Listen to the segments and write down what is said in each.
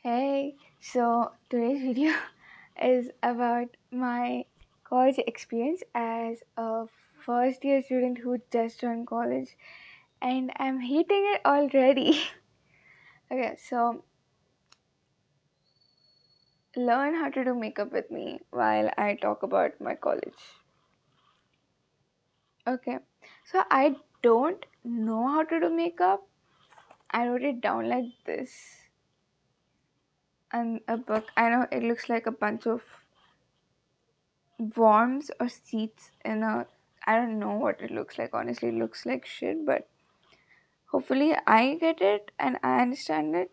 Hey, so today's video is about my college experience as a first year student who just joined college, and I'm hating it already. Okay, so learn how to do makeup with me while I talk about my college. Okay, so I don't know how to do makeup. I wrote it down like this, and a book. I know it looks like a bunch of worms or seeds in a, I don't know what it looks like. Honestly, it looks like shit, but hopefully I get it and I understand it.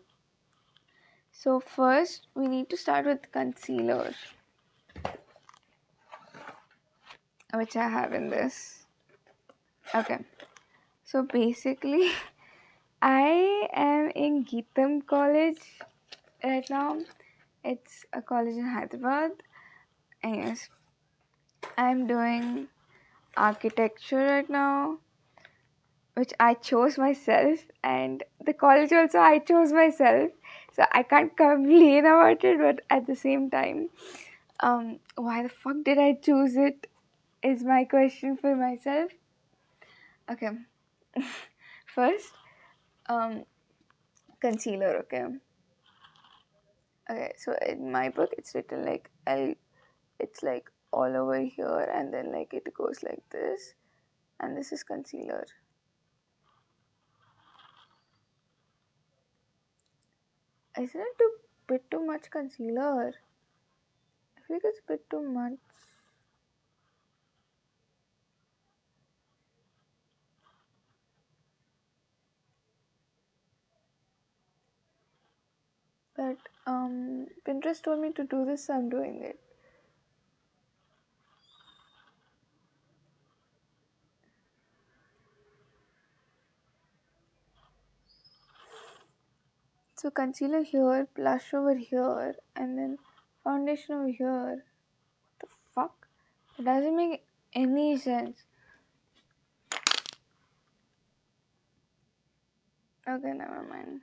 So first we need to start with concealer, which I have in this. Okay, so basically I am in Geetam College right now. It's a college in Hyderabad, and yes, I'm doing architecture right now, which I chose myself, and the college also I chose myself. So I can't complain about it, but at the same time, why the fuck did I choose it? Is my question for myself. Okay, first, um, concealer. Okay. So in my book, it's written like It's like all over here, and then like it goes like this, and this is concealer. Isn't it a bit too much concealer? I feel like it's a bit too much. But Pinterest told me to do this, so I'm doing it. So concealer here, blush over here, and then foundation over here. What the fuck? It doesn't make any sense. Okay, never mind.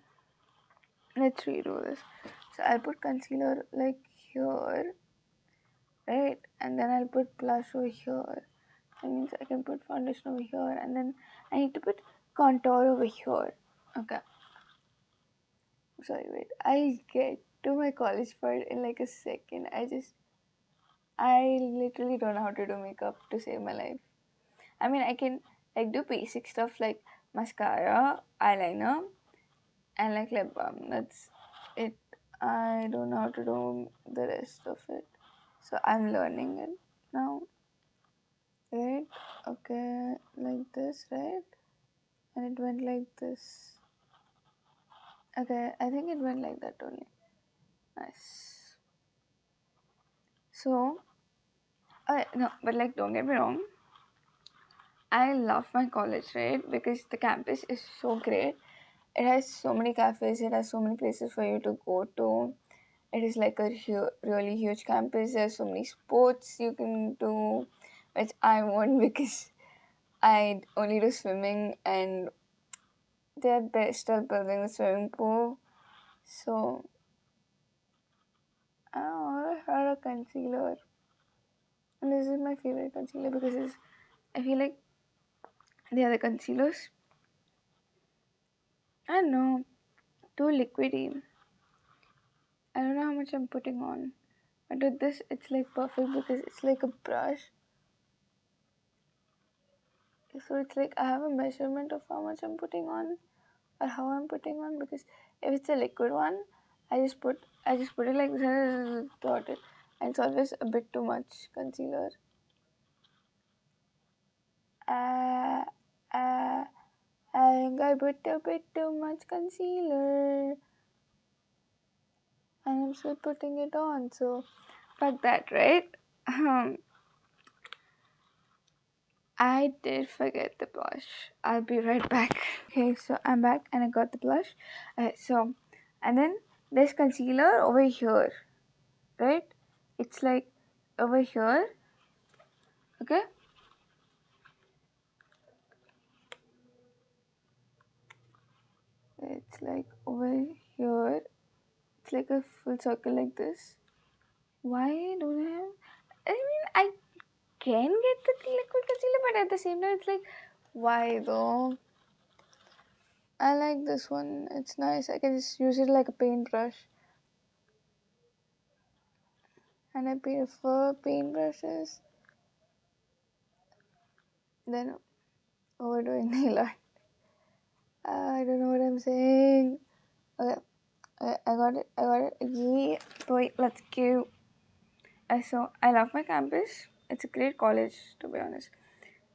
Let's redo this. So I'll put concealer like here, right? And then I'll put blush over here. That means I can put foundation over here, and then I need to put contour over here. Okay. Sorry, wait. I'll get to my college part in like a second. I literally don't know how to do makeup to save my life. I mean, I can like do basic stuff like mascara, eyeliner, and like lip balm. That's it. I don't know how to do the rest of it. So I'm learning it now. Right? Okay, like this, right? And it went like this. Okay, I think it went like that only. Nice. So, no, but like, don't get me wrong. I love my college, right? Because the campus is so great. It has so many cafes, it has so many places for you to go to. It is like a really huge campus. There's so many sports you can do, which I won't because I only do swimming, and they're still building the swimming pool. So, I don't know, I had a concealer. And this is my favorite concealer because I feel like the other concealers, I don't know, too liquidy. I don't know how much I'm putting on. But with this, it's like perfect because it's like a brush. So it's like I have a measurement of how much I'm putting on or how I'm putting on, because if it's a liquid one, I just put it like this and dot it. And it's always a bit too much concealer. Uh, uh, I think I put a bit too much concealer. And I'm still putting it on, so fuck that, right? I did forget the blush. I'll be right back. Okay, so I'm back and I got the blush. And then there's concealer over here, right? It's like over here, okay? It's like over here. It's It's like a full circle like this. Why don't I have? I mean, I can get the liquid concealer, but at the same time, it's like, why though? I like this one. It's nice. I can just use it like a paintbrush. And I prefer paintbrushes than overdoing nail art. I don't know what I'm saying. Okay, I got it. I got it. Yeah, boy, let's go. So I love my campus. It's a great college, to be honest.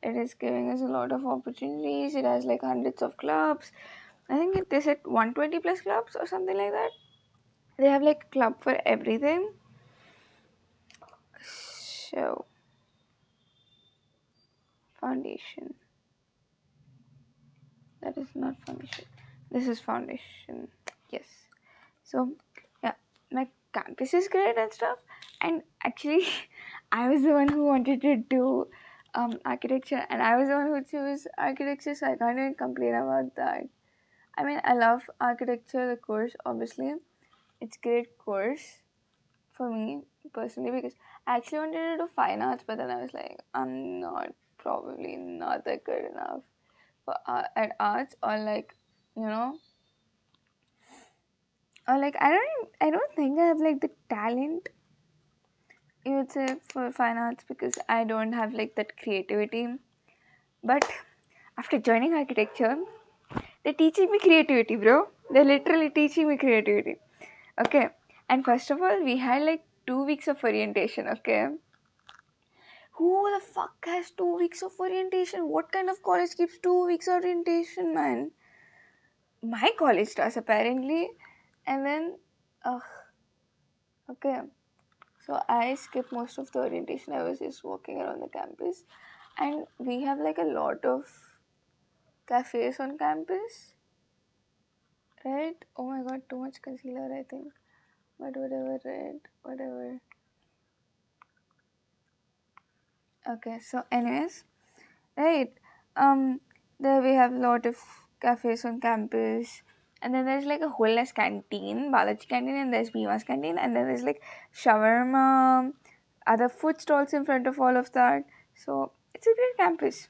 It is giving us a lot of opportunities. It has like hundreds of clubs. I think they said 120 plus clubs or something like that. They have like club for everything. So foundation. That is not foundation. This is foundation. Yes. So yeah, my campus is great and stuff. And actually, I was the one who wanted to do architecture, and I was the one who chose architecture. So I can't even complain about that. I mean, I love architecture, the course. Obviously, it's great course for me personally because I actually wanted to do fine arts, but then I was like, I'm not probably not that good enough for at arts, or like, you know, or like I don't think I have like the talent, you would say, for fine arts because I don't have like that creativity. But after joining architecture, they're teaching me creativity, bro. They're literally teaching me creativity. Okay. And first of all, we had like 2 weeks of orientation. Okay. Who the fuck has 2 weeks of orientation? What kind of college keeps 2 weeks orientation, man? My college does apparently. And then, okay. So I skipped most of the orientation. I was just walking around the campus. And we have like a lot of cafes on campus, right? Oh my god, too much concealer, I think. But whatever, right? Whatever. Okay, so anyways, right. There we have a lot of cafes on campus. And then there's like a whole ass canteen, Balaji canteen, and there's Bhima's canteen, and then there's like shawarma, other food stalls in front of all of that. So it's a great campus.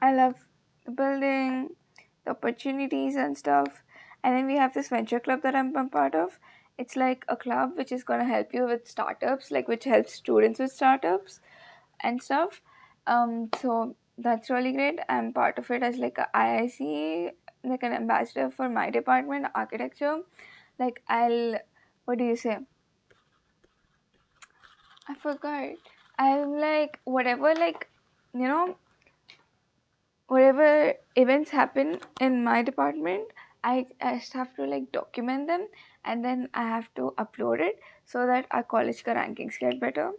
I love the building, the opportunities and stuff. And then we have this venture club that I'm a part of. It's like a club which is gonna help you with startups, like which helps students with startups and stuff. So that's really great. I'm part of it as like a IIC, like an ambassador for my department, architecture. Like what do you say? I forgot. I'm like whatever, like, you know, whatever events happen in my department, I just have to like document them, and then I have to upload it so that our college rankings get better.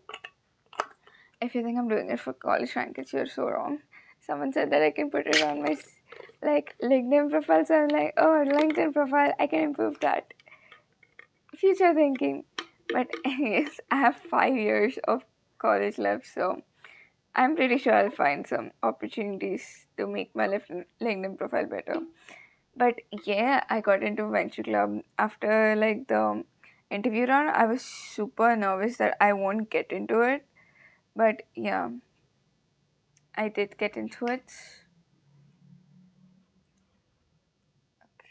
If you think I'm doing it for college rankings, you're so wrong. Someone said that I can put it on my like LinkedIn profile, so I'm like, oh, LinkedIn profile, I can improve that. Future thinking. But anyways, I have 5 years of college left, so I'm pretty sure I'll find some opportunities to make my LinkedIn profile better. But yeah, I got into venture club after like the interview round. I was super nervous that I won't get into it, but yeah, I did get into it.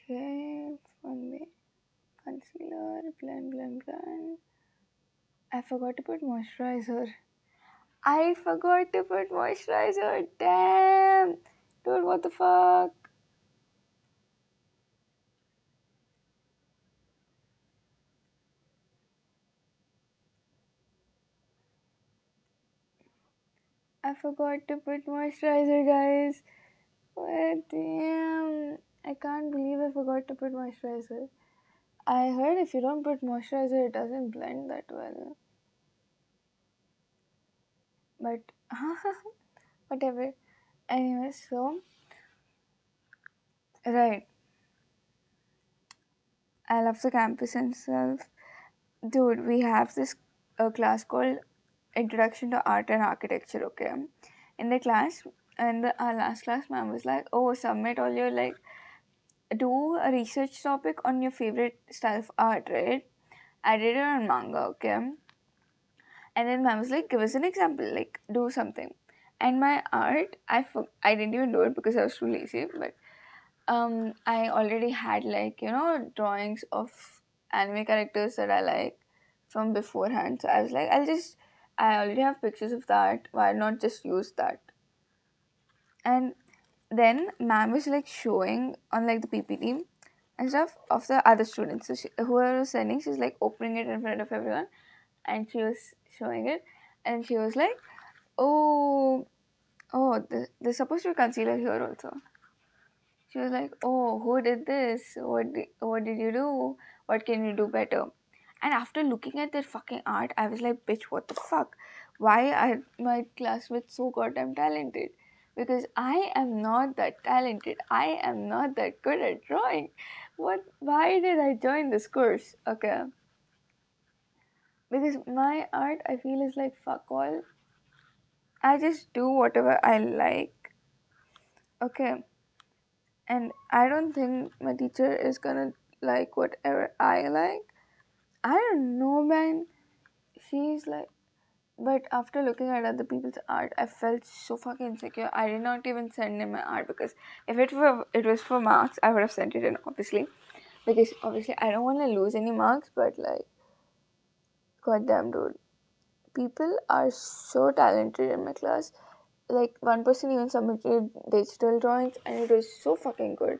Okay, one way concealer, blend, blend, blend. I forgot to put moisturizer. I forgot to put moisturizer. Damn, dude, what the fuck? I forgot to put moisturizer, guys. What? Damn. I can't believe I forgot to put moisturizer. I heard if you don't put moisturizer, it doesn't blend that well. But, whatever. Anyway, so, right. I love the campus itself. Dude, we have this class called Introduction to Art and Architecture, okay? In the class, and our last class, ma'am was like, oh, submit all your, like, do a research topic on your favorite style of art, right? I did it on manga, okay? And then ma'am was like, give us an example, like do something. And my art, I didn't even do it because I was too lazy, but I already had like, drawings of anime characters that I like from beforehand. So I was like, I already have pictures of that. Why not just use that? And then ma'am was like showing on like the PPT and stuff of the other students. So whoever was sending, she's like opening it in front of everyone, and she was showing it, and she was like, "Oh, oh, there's supposed to be concealer here also." She was like, "Oh, who did this? What did you do? What can you do better?" And after looking at their fucking art, I was like, "Bitch, what the fuck? Why are my classmates so goddamn talented? Because I am not that talented. I am not that good at drawing. What? Why did I join this course? Okay, because my art, I feel, is like fuck all. I just do whatever I like. Okay, and I don't think my teacher is gonna like whatever I like. I don't know, man. She's like, but after looking at other people's art, I felt so fucking insecure. I did not even send in my art because if it was for marks, I would have sent it in, obviously, because obviously I don't want to lose any marks. But like, goddamn, dude, people are so talented in my class. Like one person even submitted digital drawings, and it was so fucking good.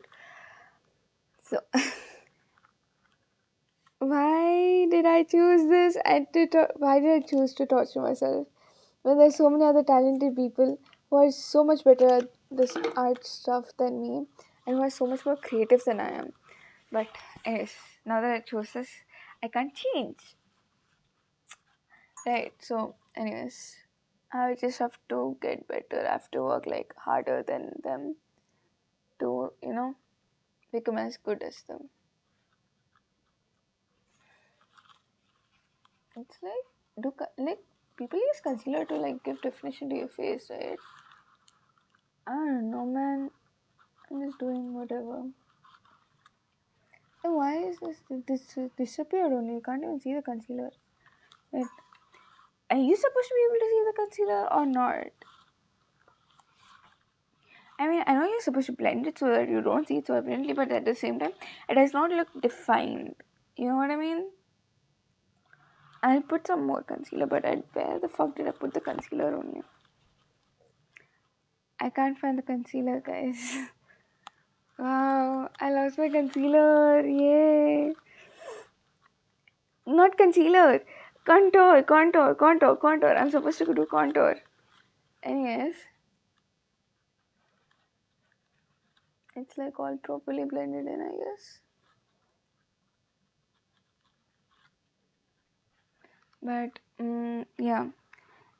So why did I choose this and why did I choose to torture myself when there's so many other talented people who are so much better at this art stuff than me and who are so much more creative than I am. But anyways, now that I chose this, I can't change. Right, so anyways, I just have to get better. I have to work like harder than them to, become as good as them. It's like like people use concealer to like give definition to your face, right? I don't know, man. I'm just doing whatever. And why is this disappeared only? You can't even see the concealer. Wait, are you supposed to be able to see the concealer or not? I mean, I know you're supposed to blend it so that you don't see it so apparently, but at the same time, it does not look defined. You know what I mean? I'll put some more concealer, but where the fuck did I put the concealer only? I can't find the concealer, guys. Wow, I lost my concealer. Yay. Not concealer. Contour. I'm supposed to do contour. Anyways, it's like all properly blended in, I guess. But, yeah.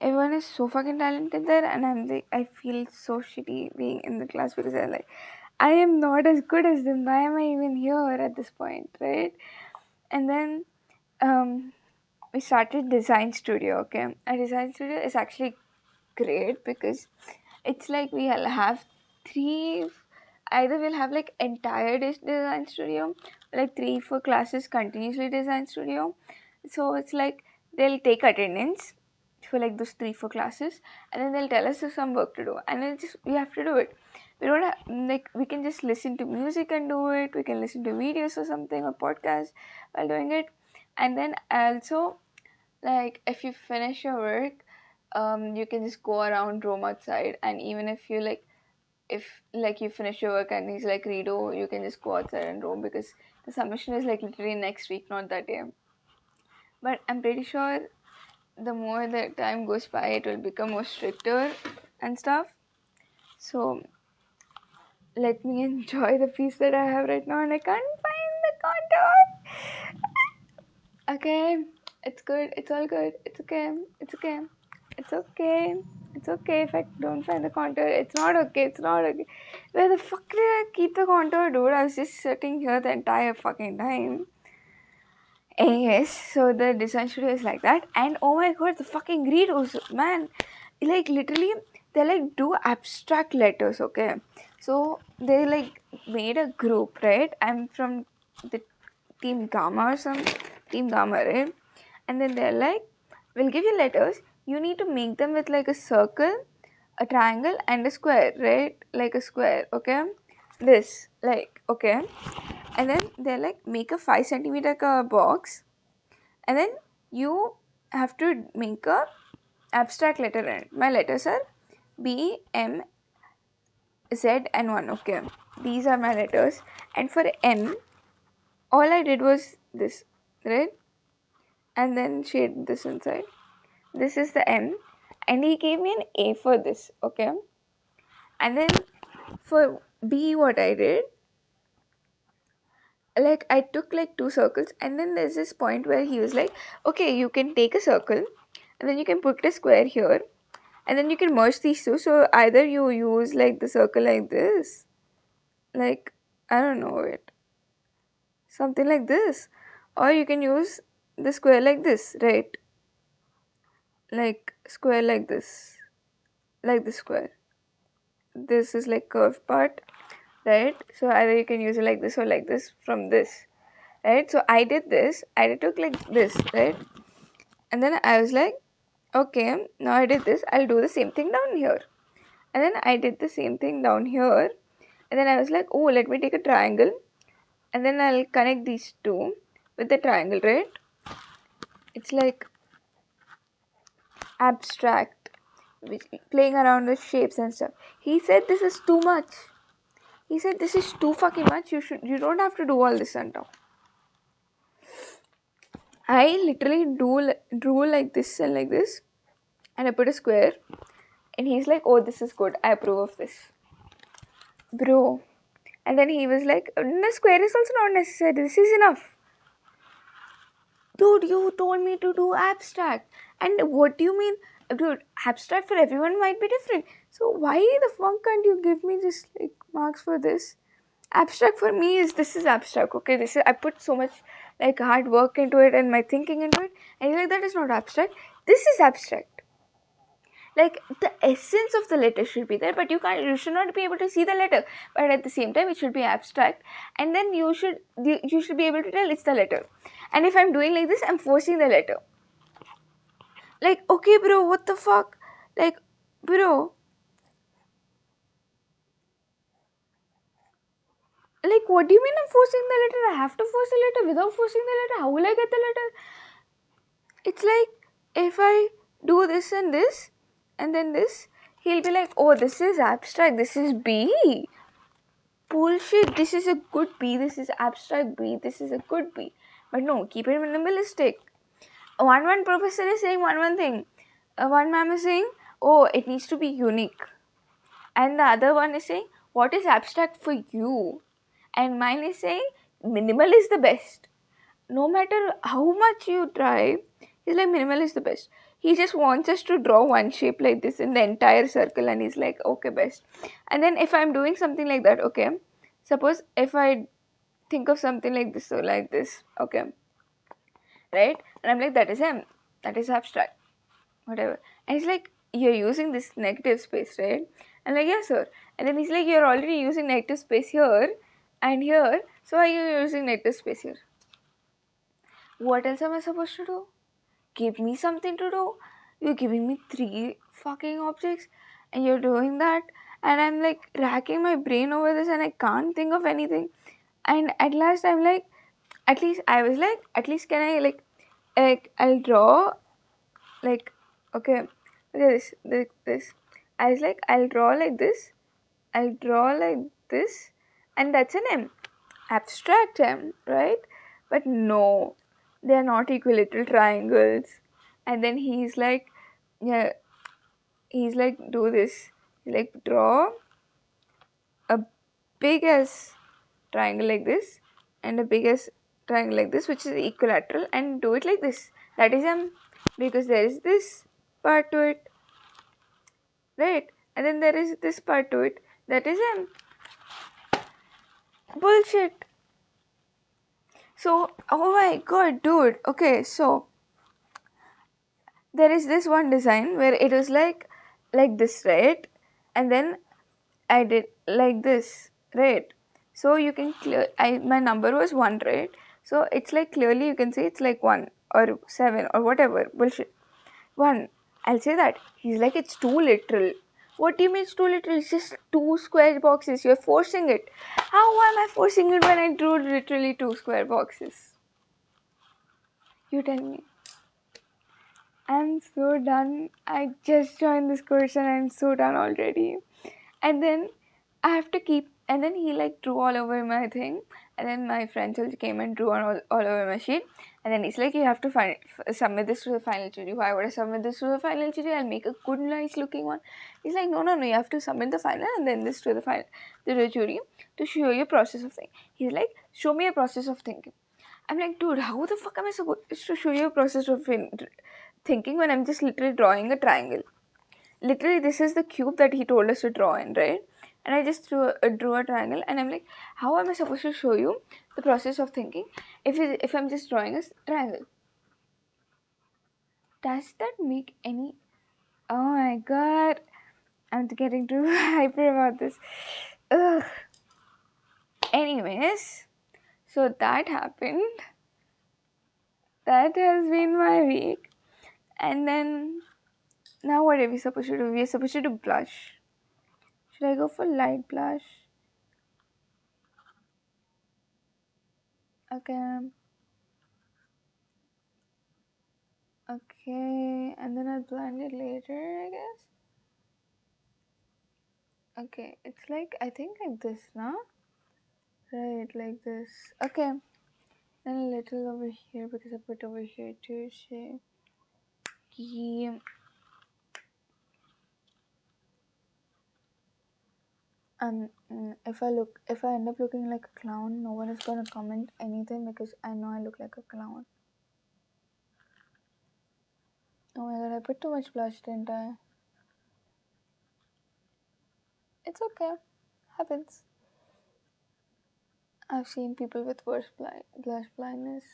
Everyone is so fucking talented there, and I feel so shitty being in the class because I'm like, I am not as good as them. Why am I even here at this point, right? And then, um, we started design studio. Okay, a design studio is actually great because it's like we'll have three, either we'll have like entire design studio, like 3 4 classes continuously design studio. So it's like they'll take attendance for like those 3 4 classes, and then they'll tell us some work to do, and then just we have to do it. We don't have, like, we can just listen to music and do it. We can listen to videos or something or podcast while doing it. And then also, like, if you finish your work, you can just go around, roam outside, and even if you like, if like you finish your work and he's like redo, you can just go outside and roam because the submission is like literally next week, not that day. But I'm pretty sure the more the time goes by, it will become more stricter and stuff. So let me enjoy the piece that I have right now, and I can't find the contour. Okay, it's good. It's all good. It's okay. It's okay. It's okay. It's okay if I don't find the contour. It's not okay. It's not okay. Where the fuck did I keep the contour, dude? I was just sitting here the entire fucking time. Anyways, so the design studio is like that, and oh my god, the fucking redos, man, like literally, they like do abstract letters, okay? So they like made a group, right? I'm from the team Gamma or some team Gamma, right? And then they're like, we'll give you letters. You need to make them with like a circle, a triangle, and a square, right? Like a square, okay? This, like, okay. And then they're like, make a 5 centimeter box, and then you have to make a abstract letter in it. My letters are B, M, Z, and 1. Okay, these are my letters. And for M, all I did was this, right? And then shade this inside. This is the M, and he gave me an A for this. Okay, and then for B, what I did, like I took like two circles, and then there's this point where he was like, okay, you can take a circle, and then you can put a square here, and then you can merge these two. So either you use like the circle like this, like, I don't know it, something like this, or you can use the square like this, right? Like square like this, like the square. This is like curved part, right? So either you can use it like this or like this from this, right? So I did this. I took like this, right? And then I was like, okay, now I did this. I'll do the same thing down here. And then I did the same thing down here. And then I was like, oh, let me take a triangle. And then I'll connect these two with the triangle, right? It's like abstract, playing around with shapes and stuff. He said this is too much. He said this is too fucking much. You don't have to do all this and all. I literally drew like this and like this, and I put a square. And he's like, oh, this is good. I approve of this, bro. And then he was like, the square is also not necessary. This is enough. Dude, you told me to do abstract. And what do you mean? Dude, abstract for everyone might be different. So why the fuck can't you give me just like marks for this? Abstract for me is this is abstract, okay? This is I put so much like hard work into it and my thinking into it. And you're like, that is not abstract. This is abstract. Like the essence of the letter should be there, but you should not be able to see the letter. But at the same time, it should be abstract, and then you should be able to tell it's the letter. And if I'm doing like this, I'm forcing the letter. Like, okay, bro, what the fuck? Like, bro, like, what do you mean I'm forcing the letter? I have to force the letter. Without forcing the letter, how will I get the letter? It's like if I do this and then this, he'll be like, oh, this is abstract. This is B. Bullshit, this is a good B, this is abstract B, this is a good B. But no, keep it minimalistic. One professor is saying one thing. One ma'am is saying, oh, it needs to be unique. And the other one is saying, what is abstract for you? And mine is saying, minimal is the best. No matter how much you try, he's like, minimal is the best. He just wants us to draw one shape like this in the entire circle, and he's like, okay, best. And then if I'm doing something like that, okay, suppose if I think of something like this or like this, okay, right? And I'm like, that is M, that is abstract, whatever. And he's like, you're using this negative space, right? I'm like, yeah, sir. And then he's like, you're already using negative space here and here, so are you using negative space here? What else am I supposed to do? Give me something to do. You're giving me 3 fucking objects and you're doing that, and I'm like racking my brain over this and I can't think of anything. And at last I'm like, at least I was like, at least can I like I'll draw like, okay, look at this. I was like, I'll draw like this, I'll draw like this, and that's an M. Abstract M, right? But no, they are not equilateral triangles. And then he's like, yeah, he's like, do this. He's like, draw a big as triangle like this and a big as triangle like this, which is equilateral, and do it like this. That is M, because there is this part to it, right? And then there is this part to it. That is M. Bullshit. So, oh my god, dude. Okay, so there is this one design where it was like this, right? And then I did like this, right? So you can clear. My number was one, right? So it's like clearly you can say it's like 1 or 7 or whatever bullshit. One. I'll say that. He's like it's too literal. What do you mean it's too literal? It's just two square boxes. You're forcing it. How am I forcing it when I drew literally two square boxes? You tell me. I'm so done. I just joined this course and I'm so done already. And then I have to keep, and then he like drew all over my thing, and then my friends also came and drew on all over my sheet, and then he's like, you have to submit this to the final jury. Why would I submit this to the final jury? I'll make a good, nice looking one. He's like, no, no, no, you have to submit the final and then this to the final, to the jury to show your process of thinking. He's like, show me a process of thinking. I'm like, dude, how the fuck am I supposed to show you a process of thinking when I'm just literally drawing a triangle? Literally, this is the cube that he told us to draw in, right? And I just drew a triangle, and I'm like, how am I supposed to show you the process of thinking if I'm just drawing a triangle? Does that make any? Oh my god, I'm getting too hyper about this. Ugh. Anyways, so that happened. That has been my week, and then now what are we supposed to do? We are supposed to do blush. Should I go for light blush? Okay. Okay, and then I'll blend it later, I guess. Okay, it's like, I think like this, no? Right, like this. Okay, then a little over here because I put over here too. Yeah. If I end up looking like a clown, no one is gonna comment anything because I know I look like a clown. Oh my god, I put too much blush, didn't I? It's okay, happens. I've seen people with worse blush blindness.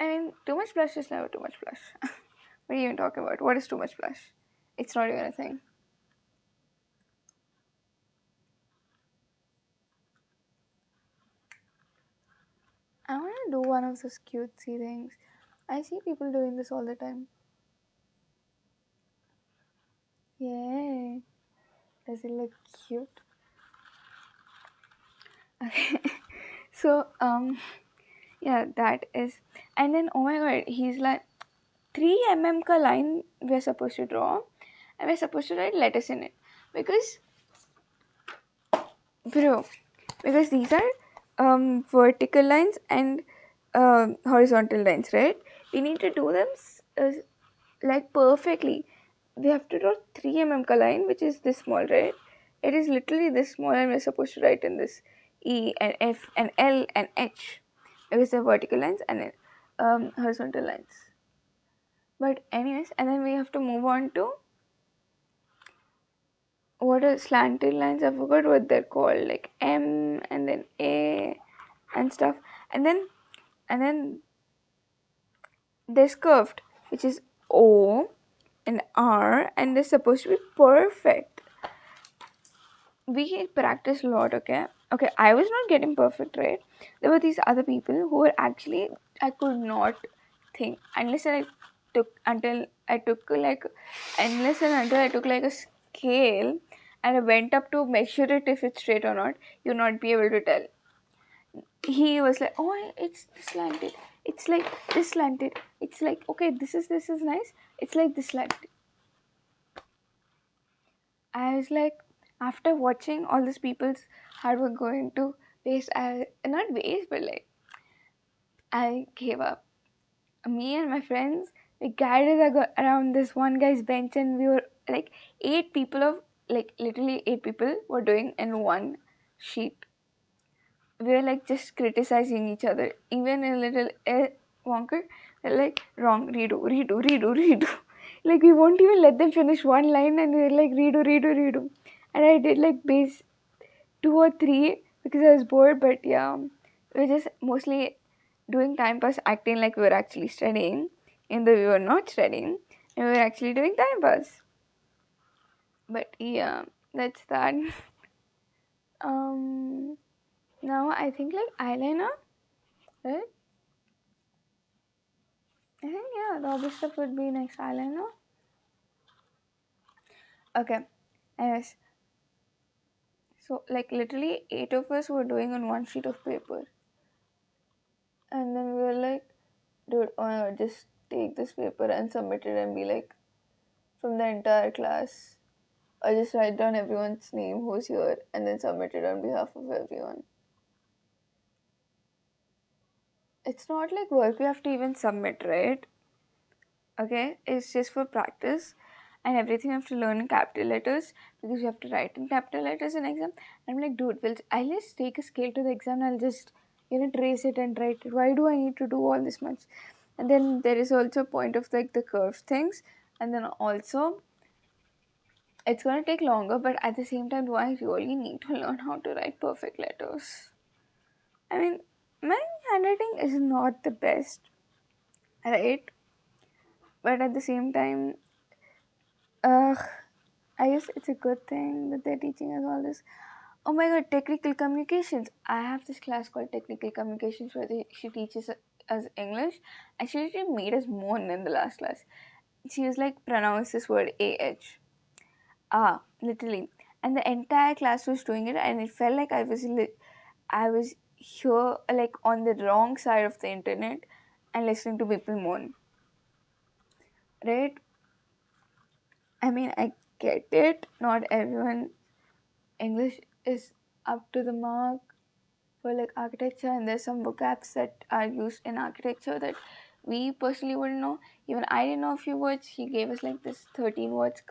I mean, too much blush is never too much blush. What are you even talking about? What is too much blush? It's not even a thing. I want to do one of those cutesy things. I see people doing this all the time. Yay. Does it look cute? Okay. So, yeah, that is. And then, oh my god, he's like, 3 mm ka line we're supposed to draw. And we're supposed to write letters in it. Because, bro, because these are vertical lines and horizontal lines, right? We need to do them like perfectly. We have to draw 3 mm ka line, which is this small, right? It is literally this small, and we're supposed to write in this E and F and L and H because they're vertical lines and horizontal lines. But anyways, and then we have to move on to what are slanted lines? I forgot what they're called, like M and then A and stuff, and then there's curved, which is O and R, and they're supposed to be perfect. We practiced a lot, okay? Okay, I was not getting perfect, right? There were these other people who were actually, I could not think unless I took until I took like unless and until I took like a scale and I went up to measure it if it's straight or not, you'll not be able to tell. He was like, oh, it's slanted. It's like this slanted. It's like, okay, this is nice. It's like this slanted. I was like, after watching all these people's hard work going to waste, not waste, but like, I gave up. Me and my friends, we gathered around this one guy's bench, and we were like 8 people of like literally 8 people were doing in one sheet. We were like just criticizing each other, even a little wonker. We're like wrong, redo. Like we won't even let them finish one line, and we're like redo. And I did like base 2 or 3 because I was bored. But yeah, we were just mostly doing time pass, acting like we were actually studying, even though we were not studying, and we were actually doing time pass. But yeah, that's that. um Now I think like eyeliner, right? I think yeah, the obvious step would be next eyeliner. Okay. Yes. So like literally eight of us were doing on one sheet of paper. And then we were like, dude, just take this paper and submit it and be like from the entire class. Or just write down everyone's name who's here and then submit it on behalf of everyone. It's not like work we have to even submit, right? Okay, it's just for practice, and everything you have to learn in capital letters because you have to write in capital letters in exam. I'm like, dude, I'll just take a scale to the exam and I'll just trace it and write it. Why do I need to do all this much? And then there is also a point of like the curve things, and then also it's gonna take longer, but at the same time, do I really need to learn how to write perfect letters? I mean, my handwriting is not the best, right? But at the same time, ugh, I guess it's a good thing that they're teaching us all this. Oh my god, technical communications. I have this class called technical communications where she teaches us English, and she literally made us moan in the last class. She was like, pronounce this word AH. Ah, literally. And the entire class was doing it, and it felt like I was here, like on the wrong side of the internet and listening to people moan. Right? I mean, I get it. Not everyone English is up to the mark for like architecture, and there's some vocabs that are used in architecture that we personally wouldn't know. Even I didn't know a few words. He gave us like this 13 words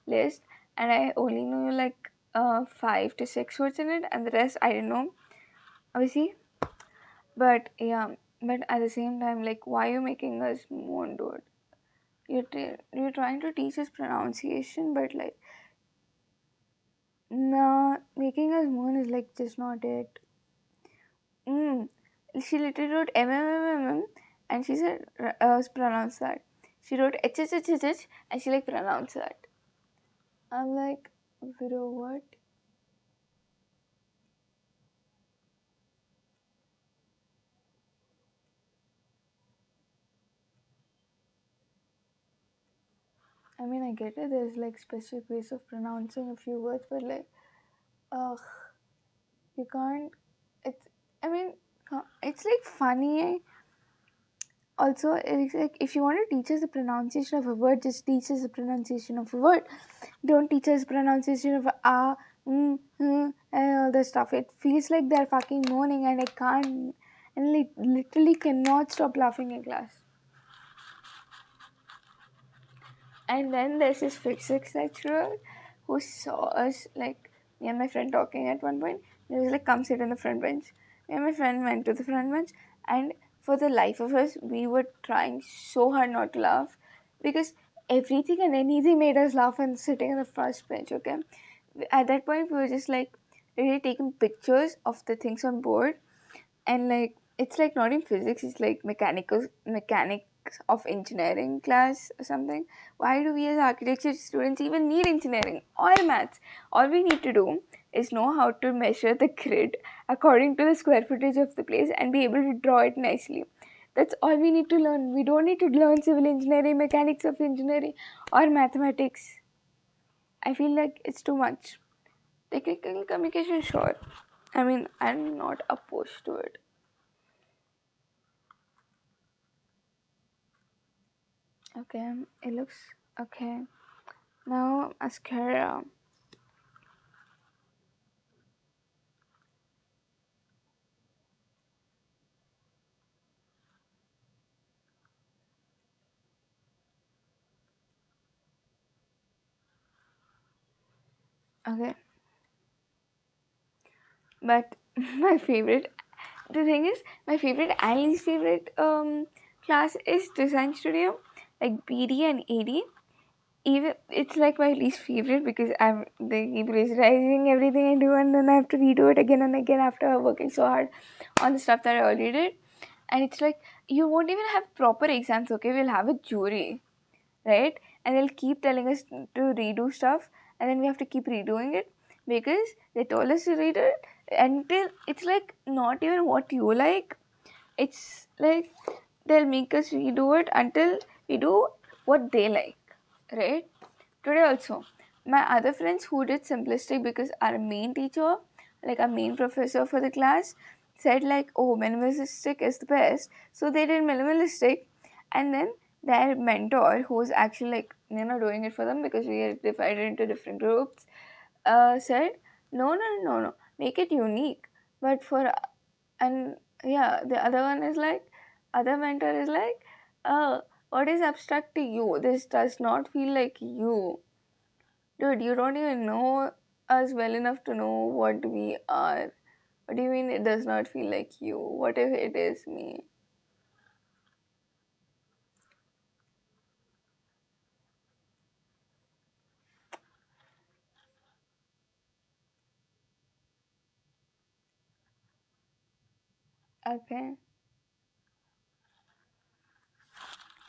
list, and I only knew like 5 to 6 words in it, and the rest I didn't know. Obviously, but yeah, but at the same time, like, why are you making us moan, dude? You're trying to teach us pronunciation, but like, nah, making us moan is like just not it. Mm. She literally wrote MMMMM and she said, pronounce that. She wrote HHHH and she like pronounced that. I'm like, bro, what? I mean, I get it, there's like specific ways of pronouncing a few words, but like, ugh, you can't. It's, I mean, it's like funny. Also, it's like if you want to teach us the pronunciation of a word, just teach us the pronunciation of a word. Don't teach us pronunciation of and all that stuff. It feels like they're fucking moaning, and I can't, and like literally cannot stop laughing in class. And then there's this physics lecturer who saw us, like me and my friend talking at one point. He was like, "Come sit in the front bench." Me and my friend went to the front bench, and for the life of us, we were trying so hard not to laugh because everything and anything made us laugh and sitting in the first bench. Okay, at that point, we were just like really taking pictures of the things on board, and like it's like not in physics, it's like mechanics of engineering class or something. Why do we as architecture students even need engineering or maths? All we need to do is know how to measure the grid according to the square footage of the place and be able to draw it nicely. That's all we need to learn. We don't need to learn civil engineering, mechanics of engineering, or mathematics. I feel like it's too much. Technical communication, sure. I mean, I'm not opposed to it. Okay, it looks okay. Now mascara. Okay, but my favorite. The thing is, my favorite and least favorite class is design studio, like BD and AD. Even it's like my least favorite because they keep plagiarizing everything I do, and then I have to redo it again and again after working so hard on the stuff that I already did. And it's like you won't even have proper exams. Okay, we'll have a jury, right? And they'll keep telling us to redo stuff, and then we have to keep redoing it because they told us to redo it until it's like not even what you like. It's like they'll make us redo it until we do what they like, right? Today also, my other friends who did simplistic because our main teacher, like our main professor for the class, said like, oh, minimalistic is the best. So they did minimalistic, and then their mentor, who's actually like doing it for them because we are divided into different groups, said, no, no, no, no, no, make it unique. But for and yeah, the other one is like, other mentor is like, what is abstract to you? This does not feel like you. Dude, you don't even know us well enough to know what we are. What do you mean it does not feel like you? What if it is me? Okay.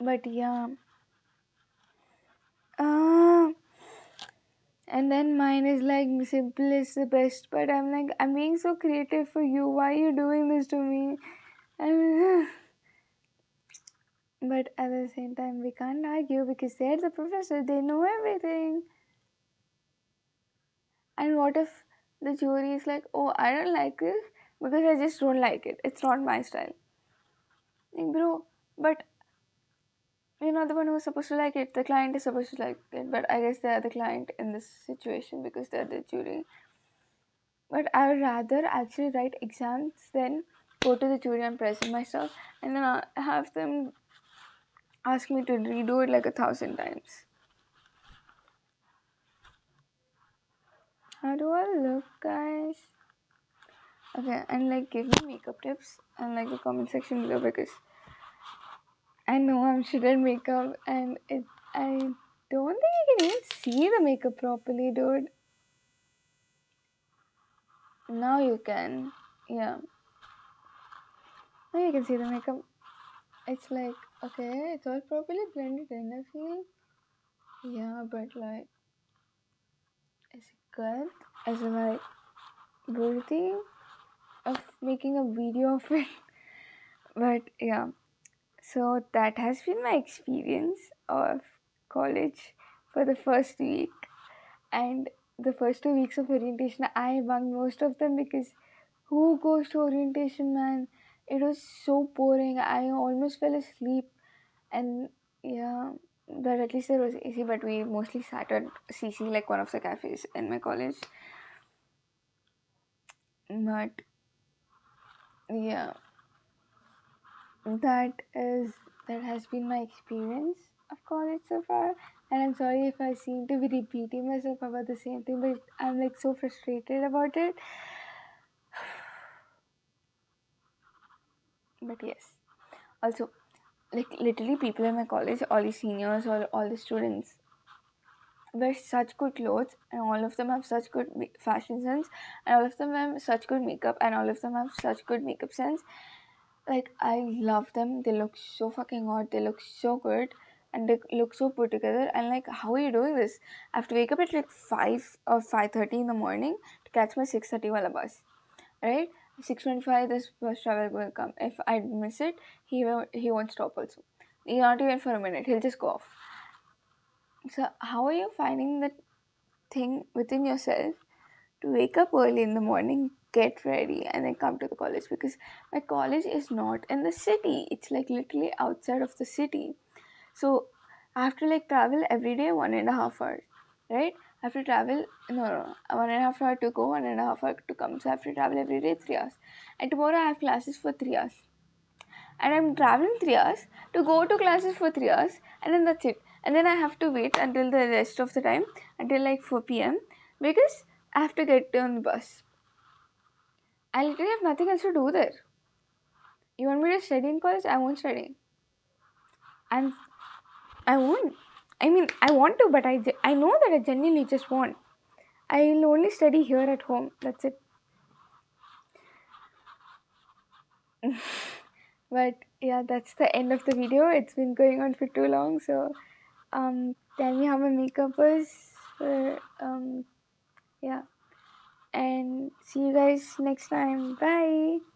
But yeah. Uh, and then mine is like simple is the best. But I'm like, I'm being so creative for you. Why are you doing this to me? And but at the same time, we can't argue because they're the professor. They know everything. And what if the jury is like, oh, I don't like this because I just don't like it. It's not my style. Like, bro, but you're not the one who's supposed to like it. The client is supposed to like it. But I guess they're the client in this situation because they're the jury. But I would rather actually write exams than go to the jury and present myself and then have them ask me to redo it like 1,000 times. How do I look, guys? Okay, and like give me makeup tips and like the comment section below because I know I'm shit at makeup and I don't think I can even see the makeup properly, dude. Now you can. Yeah. Now you can see the makeup. It's like, okay, it's all properly blended in, I feel. Yeah, but like, is it good? Is it like worthy of making a video of it? But yeah, so that has been my experience of college for the first week. And the first 2 weeks of orientation, I bunked most of them because who goes to orientation, man? It was so boring. I almost fell asleep. And yeah, but at least there was AC, but we mostly sat at CC, like one of the cafes in my college. But yeah, that is that has been my experience of college so far. And I'm sorry if I seem to be repeating myself about the same thing, but I'm like so frustrated about it. But yes, also, like literally people in my college, all the seniors or all the students wear such good clothes, and all of them have such good fashion sense, and all of them have such good makeup, and all of them have such good makeup sense. Like, I love them. They look so fucking hot. They look so good, and they look so put together. And like, how are you doing this? I have to wake up at like 5 or 5:30 in the morning to catch my 6:30 wala bus. Right? 6:25, this bus driver will come. If I miss it, he won't stop also. Not even for a minute. He'll just go off. So how are you finding that thing within yourself to wake up early in the morning, get ready, and then come to the college? Because my college is not in the city. It's like literally outside of the city. So I have to like travel every day 1.5 hours. Right? I have to travel no 1.5 hour to go, 1.5 hour to come. So I have to travel every day 3 hours. And tomorrow I have classes for 3 hours, and I'm traveling 3 hours to go to classes for 3 hours, and then that's it. And then I have to wait until the rest of the time, until like 4 p.m. because I have to get on the bus. I literally have nothing else to do there. You want me to study in college? I won't study. I'm, I won't. I mean, I want to, but I know that I genuinely just won't. I'll only study here at home. That's it. But yeah, that's the end of the video. It's been going on for too long, so tell me how my makeup was for yeah, and see you guys next time. Bye.